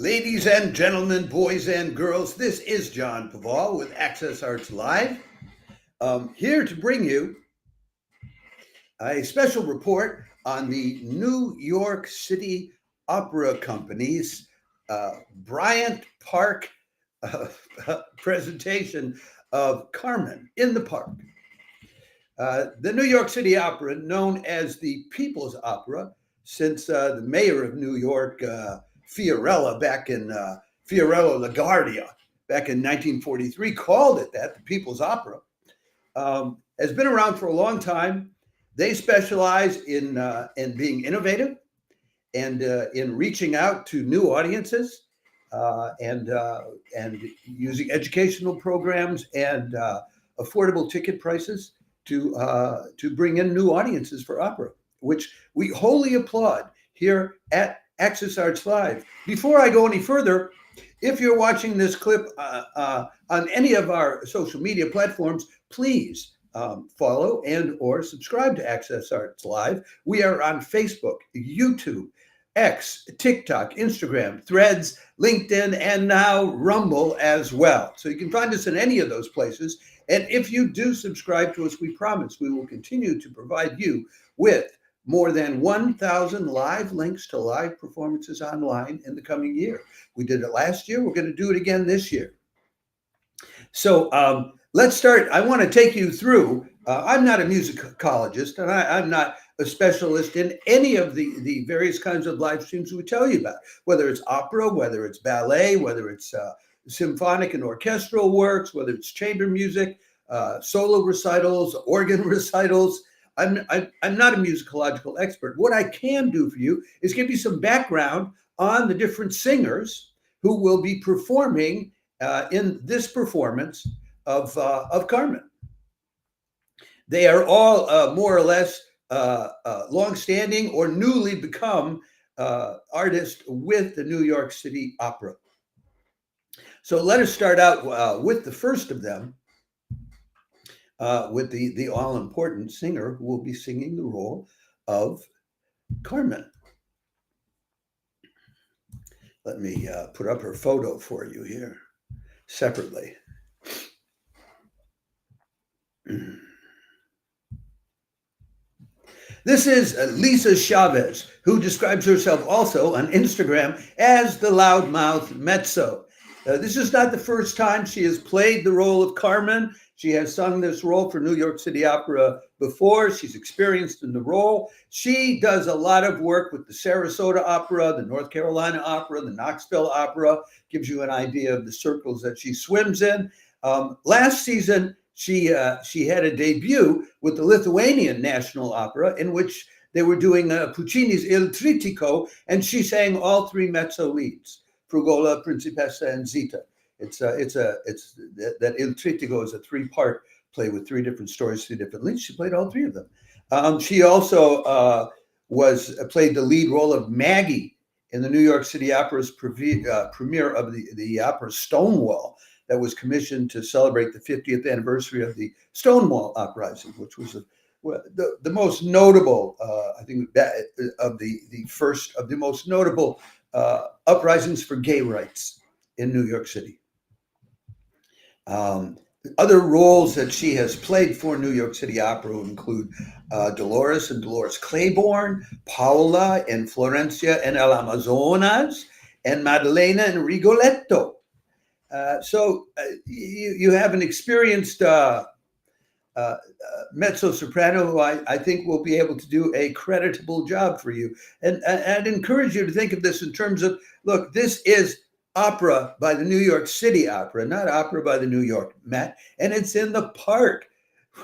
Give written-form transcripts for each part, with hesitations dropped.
Ladies and gentlemen, boys and girls, this is John Paval with Access Arts Live, here to bring you a special report on the New York City Opera Company's Bryant Park presentation of Carmen in the Park. The New York City Opera, known as the People's Opera, since the mayor of New York, Fiorello LaGuardia, back in 1943, called it that, the People's Opera, has been around for a long time. They specialize in being innovative and in reaching out to new audiences and using educational programs and affordable ticket prices to bring in new audiences for opera, which we wholly applaud here at Access Arts Live. Before I go any further, if you're watching this clip on any of our social media platforms, please follow and or subscribe to Access Arts Live. We are on Facebook, YouTube, X, TikTok, Instagram, Threads, LinkedIn, and now Rumble as well. So you can find us in any of those places. And if you do subscribe to us, we promise we will continue to provide you with more than 1,000 live links to live performances online in the coming year. We did it last year. We're going to do it again this year. So let's start. I want to take you through. I'm not a musicologist, and I'm not a specialist in any of the various kinds of live streams we tell you about, whether it's opera, whether it's ballet, whether it's symphonic and orchestral works, whether it's chamber music, solo recitals, organ recitals. I'm not a musicological expert. What I can do for you is give you some background on the different singers who will be performing in this performance of Carmen. They are all more or less longstanding or newly become artists with the New York City Opera. So let us start out with the first of them, with the all-important singer who will be singing the role of Carmen. Let me put up her photo for you here separately. This is Lisa Chavez, who describes herself also on Instagram as the loudmouth mezzo. This is not the first time she has played the role of Carmen. She has sung this role for New York City Opera before. She's experienced in the role. She does a lot of work with the Sarasota Opera, the North Carolina Opera, the Knoxville Opera. Gives you an idea of the circles that she swims in. Last season, she had a debut with the Lithuanian National Opera, in which they were doing Puccini's Il Trittico, and she sang all three mezzo leads: Frugola, Principessa, and Zita. It's that Il Trittico is a three-part play with three different stories, three different leads. She played all three of them. She also played the lead role of Maggie in the New York City Opera's premiere of the opera Stonewall, that was commissioned to celebrate the 50th anniversary of the Stonewall Uprising, which was the most notable, I think, of the first of the most notable uprisings for gay rights in New York City. Other roles that she has played for New York City Opera include Dolores and Dolores Claiborne, Paola and Florencia and El Amazonas, and Maddalena and Rigoletto. So you have an experienced mezzo-soprano who I think will be able to do a creditable job for you. And I'd encourage you to think of this in terms of, look, this is opera by the New York City Opera, not opera by the New York Met. And it's in the park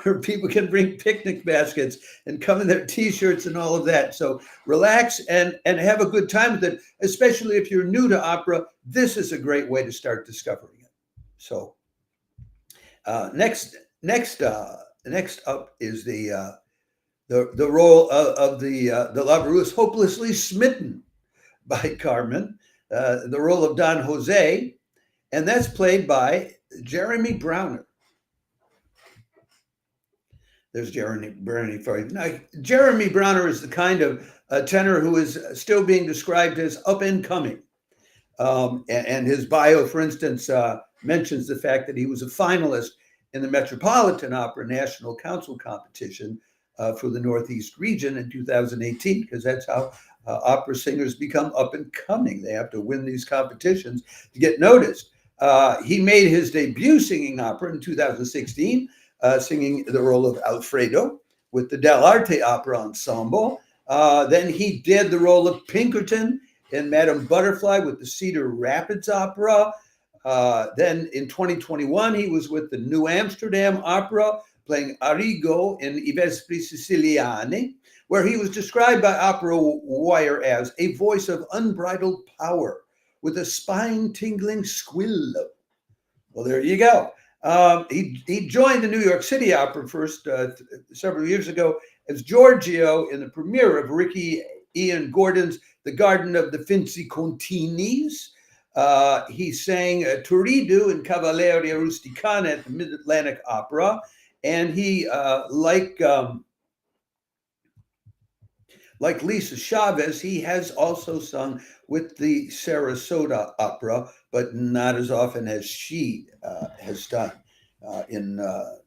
where people can bring picnic baskets and come in their T-shirts and all of that. So relax and have a good time with it, especially if you're new to opera. This is a great way to start discovering it. So next up is the role of the lover who is hopelessly smitten by Carmen, the role of Don Jose, and that's played by Jeremy Browner. There's Jeremy for you. Now, Jeremy Browner is the kind of tenor who is still being described as up and coming. And his bio, for instance, mentions the fact that he was a finalist in the Metropolitan Opera National Council competition for the Northeast region in 2018, because that's how opera singers become up and coming. They have to win these competitions to get noticed. He made his debut singing opera in 2016, singing the role of Alfredo with the Dell'Arte Opera Ensemble. Then he did the role of Pinkerton in Madame Butterfly with the Cedar Rapids Opera. Then in 2021, he was with the New Amsterdam Opera, playing Arrigo in I Vespri Siciliani, where he was described by Opera Wire as a voice of unbridled power with a spine-tingling squillo. Well, there you go. He joined the New York City Opera first several years ago as Giorgio in the premiere of Ricky Ian Gordon's The Garden of the Finzi Continis. He sang Turidu in Cavalleria Rusticana at the Mid-Atlantic Opera. And he, like Lisa Chavez, he has also sung with the Sarasota Opera, but not as often as she has done in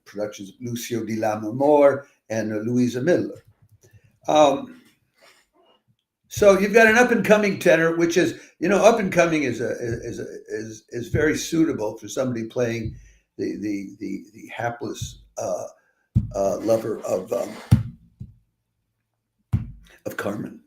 productions of Lucio di Lammermoor and Louisa Miller. So you've got an up-and-coming tenor, which is, up-and-coming is very suitable for somebody playing the hapless lover of Carmen.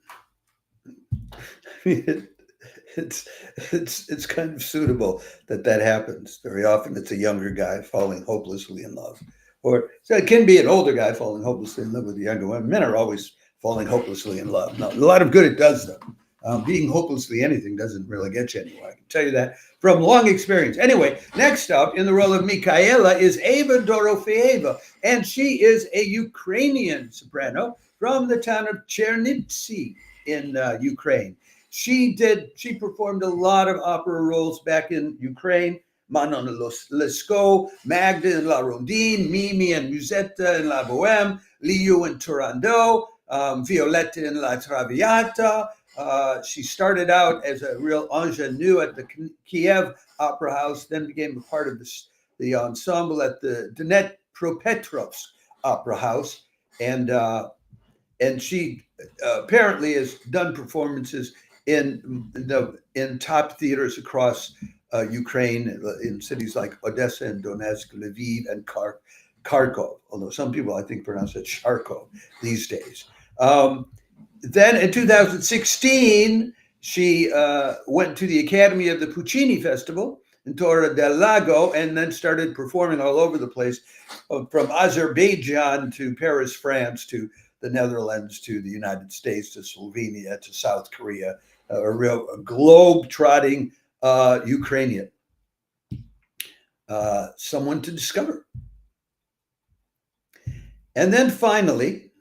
It's kind of suitable that happens. Very often it's a younger guy falling hopelessly in love. Or so it can be an older guy falling hopelessly in love with a younger woman. Men are always falling hopelessly in love. Now, a lot of good it does them. Being hopelessly anything doesn't really get you anywhere. I can tell you that from long experience. Anyway, next up in the role of Michaela is Eva Dorofeeva, and she is a Ukrainian soprano from the town of Chernivtsi in Ukraine. She performed a lot of opera roles back in Ukraine. Manon Lescaut, Magda in La Rondine, Mimi and Musetta in La Bohème, Liu in Turandot, Violetta in La Traviata. She started out as a real ingenue at the Kiev Opera House, then became a part of the ensemble at the Dnepropetrovsk Opera House, and she apparently has done performances in top theaters across Ukraine, in cities like Odessa and Donetsk, Lviv, and Kharkov. Although some people, I think, pronounce it Charkov these days. Then in 2016, she went to the Academy of the Puccini Festival in Torre del Lago, and then started performing all over the place, from Azerbaijan to Paris, France, to the Netherlands, to the United States, to Slovenia, to South Korea. A real globe-trotting Ukrainian. Someone to discover. And then finally,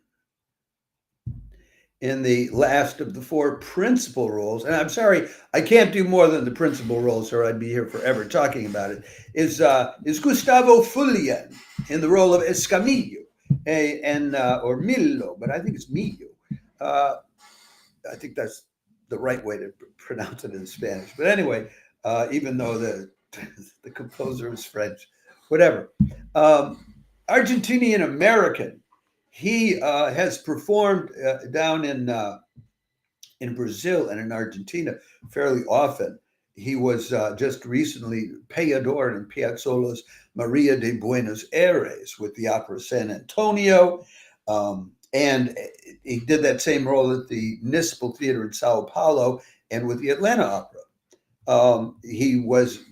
in the last of the four principal roles, and I'm sorry, I can't do more than the principal roles, or I'd be here forever talking about it, is Gustavo Fulian in the role of Escamillo, or Millo, but I think it's Millo. I think that's the right way to pronounce it in Spanish. But anyway, even though the composer is French, whatever. Argentinian American. He has performed down in Brazil and in Argentina fairly often. He was just recently payadored in Piazzolla's Maria de Buenos Aires with the Opera San Antonio. And he did that same role at the Municipal Theater in Sao Paulo and with the Atlanta Opera.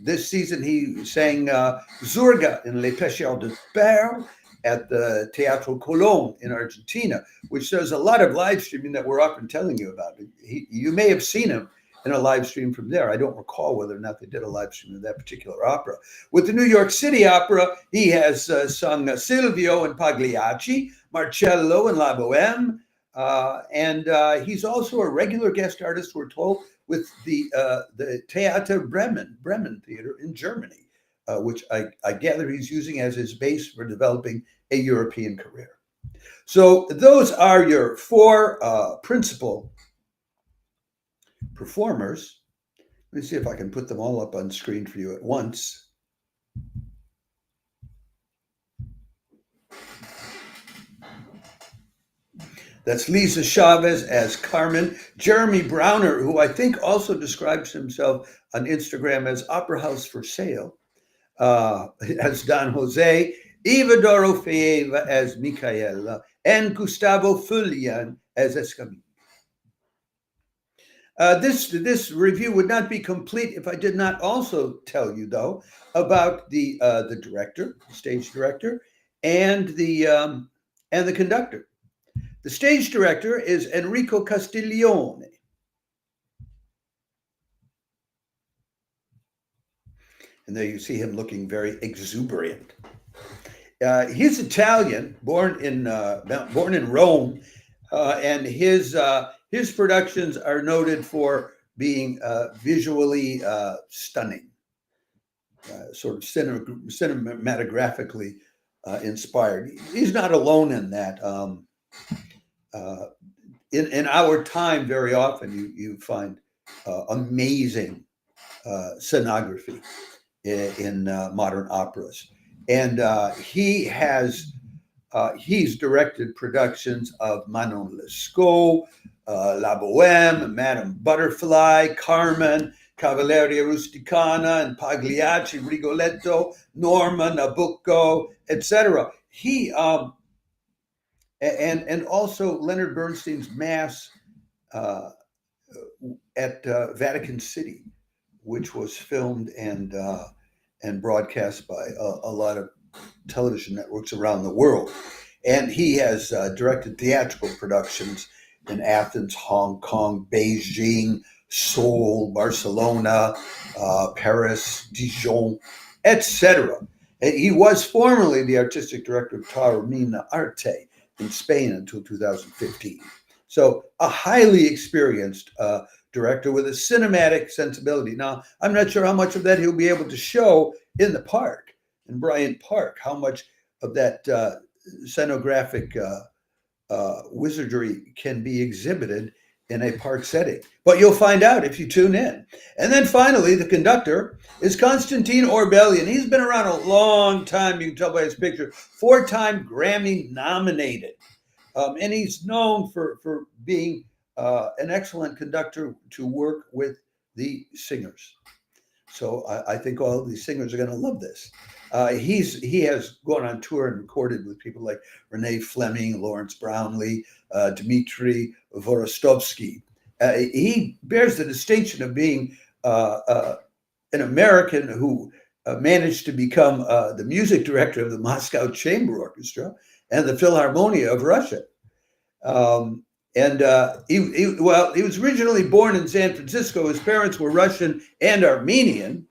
This season, he sang Zurga in Les Pêcheurs de Perles at the Teatro Colón in Argentina, which does a lot of live streaming that we're often telling you about. You may have seen him in a live stream from there. I don't recall whether or not they did a live stream of that particular opera. With the New York City Opera, he has sung Silvio in Pagliacci, Marcello in La Bohème, and he's also a regular guest artist, we're told, with the Theater Bremen Theater in Germany, which I gather he's using as his base for developing a European career. So those are your four principal performers. Let me see if I can put them all up on screen for you at once. That's Lisa Chavez as Carmen. Jeremy Browner, who I think also describes himself on Instagram as Opera House for Sale, as Don Jose. Eva Dorofeeva as Micaela, and Gustavo Fulian as Escamilla. This review would not be complete if I did not also tell you, though, about the director, the stage director, and the conductor. The stage director is Enrico Castiglione. And there you see him looking very exuberant. He's Italian, born in Rome, and his productions are noted for being visually stunning, sort of cinematographically inspired. He's not alone in that. In our time, very often you find amazing scenography in modern operas, and he's directed productions of Manon Lescaut, La Bohème, Madame Butterfly, Carmen, Cavalleria Rusticana, and Pagliacci, Rigoletto, Norma, Nabucco, etc. He and also Leonard Bernstein's Mass at Vatican City, which was filmed and broadcast by a lot of television networks around the world. And he has directed theatrical productions in Athens, Hong Kong, Beijing, Seoul, Barcelona, Paris, Dijon, etc. He was formerly the artistic director of Taormina Arte in Spain until 2015. So a highly experienced director with a cinematic sensibility. Now, I'm not sure how much of that he'll be able to show in the park, in Bryant Park, how much of that scenographic wizardry can be exhibited in a park setting. But you'll find out if you tune in. And then finally, the conductor is Konstantin Orbelian. He's been around a long time. You can tell by his picture. 4-time Grammy nominated. And he's known for being an excellent conductor to work with the singers. So I think all of these singers are going to love this. He has gone on tour and recorded with people like Renee Fleming, Lawrence Brownlee, Dmitry Vorostovsky. He bears the distinction of being an American who managed to become the music director of the Moscow Chamber Orchestra and the Philharmonia of Russia. He was originally born in San Francisco. His parents were Russian and Armenian.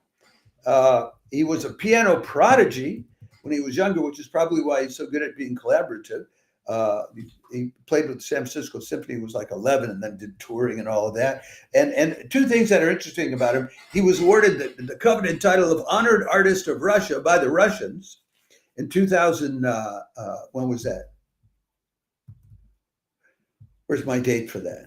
He was a piano prodigy when he was younger, which is probably why he's so good at being collaborative. He played with the San Francisco Symphony. He was like 11 and then did touring and all of that. And two things that are interesting about him: he was awarded the coveted title of Honored Artist of Russia by the Russians in 2000. When was that? Where's my date for that?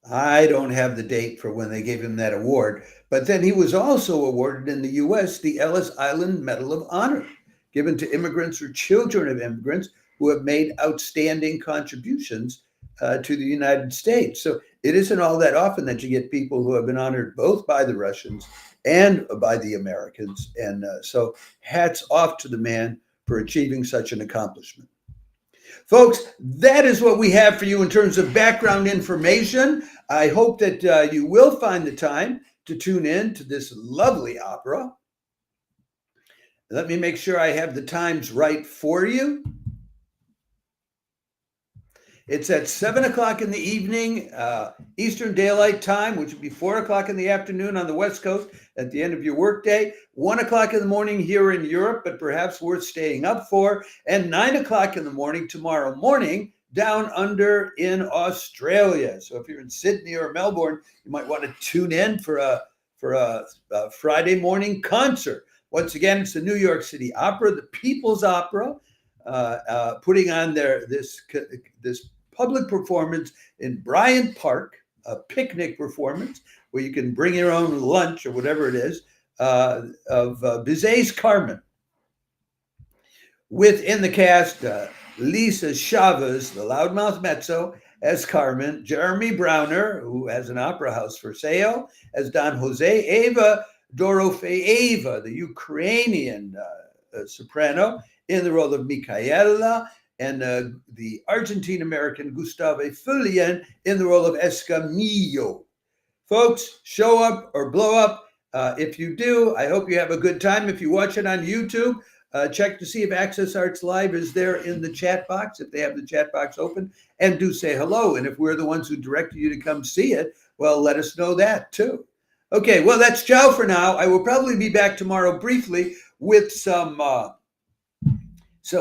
I don't have the date for when they gave him that award. But then he was also awarded in the U.S. the Ellis Island Medal of Honor, given to immigrants or children of immigrants who have made outstanding contributions to the United States. So it isn't all that often that you get people who have been honored both by the Russians and by the Americans. And so hats off to the man for achieving such an accomplishment. Folks, that is what we have for you in terms of background information. I hope that you will find the time to tune in to this lovely opera. Let me make sure I have the times right for you. It's at 7 o'clock in the evening, Eastern Daylight Time, which would be 4 o'clock in the afternoon on the West Coast at the end of your workday, 1 o'clock in the morning here in Europe, but perhaps worth staying up for, and 9 o'clock in the morning tomorrow morning down under in Australia. So if you're in Sydney or Melbourne, you might want to tune in for a Friday morning concert. Once again, it's the New York City Opera, the People's Opera, putting on this public performance in Bryant Park picnic performance where you can bring your own lunch or whatever it is of Bizet's Carmen. Within the cast, Lisa Chavez, the loudmouth mezzo, as Carmen, Jeremy Browner, who has an opera house for sale, as Don Jose, Eva Dorofeeva, the Ukrainian soprano, in the role of Micaela, and the Argentine-American Gustave Fulian in the role of Escamillo. Folks, show up or blow up. If you do, I hope you have a good time. If you watch it on YouTube, check to see if Access Arts Live is there in the chat box, if they have the chat box open, and do say hello. And if we're the ones who directed you to come see it, well, let us know that too. Okay, well, that's ciao for now. I will probably be back tomorrow briefly with some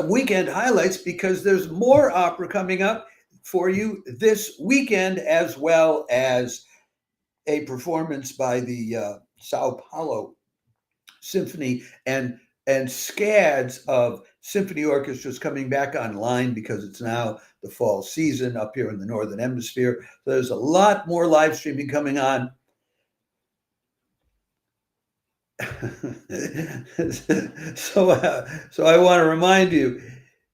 weekend highlights, because there's more opera coming up for you this weekend, as well as a performance by the Sao Paulo Symphony and scads of symphony orchestras coming back online, because it's now the fall season up here in the Northern Hemisphere. So there's a lot more live streaming coming on. So I want to remind you,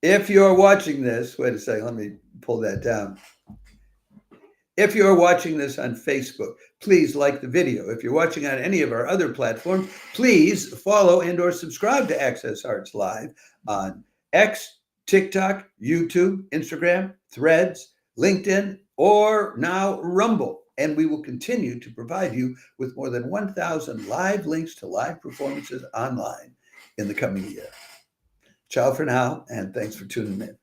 if you're watching this, wait a second, let me pull that down. If you're watching this on Facebook, please like the video. If you're watching on any of our other platforms, please follow and or subscribe to Access Arts Live on X, TikTok, YouTube, Instagram, Threads, LinkedIn, or now Rumble. And we will continue to provide you with more than 1,000 live links to live performances online in the coming year. Ciao for now, and thanks for tuning in.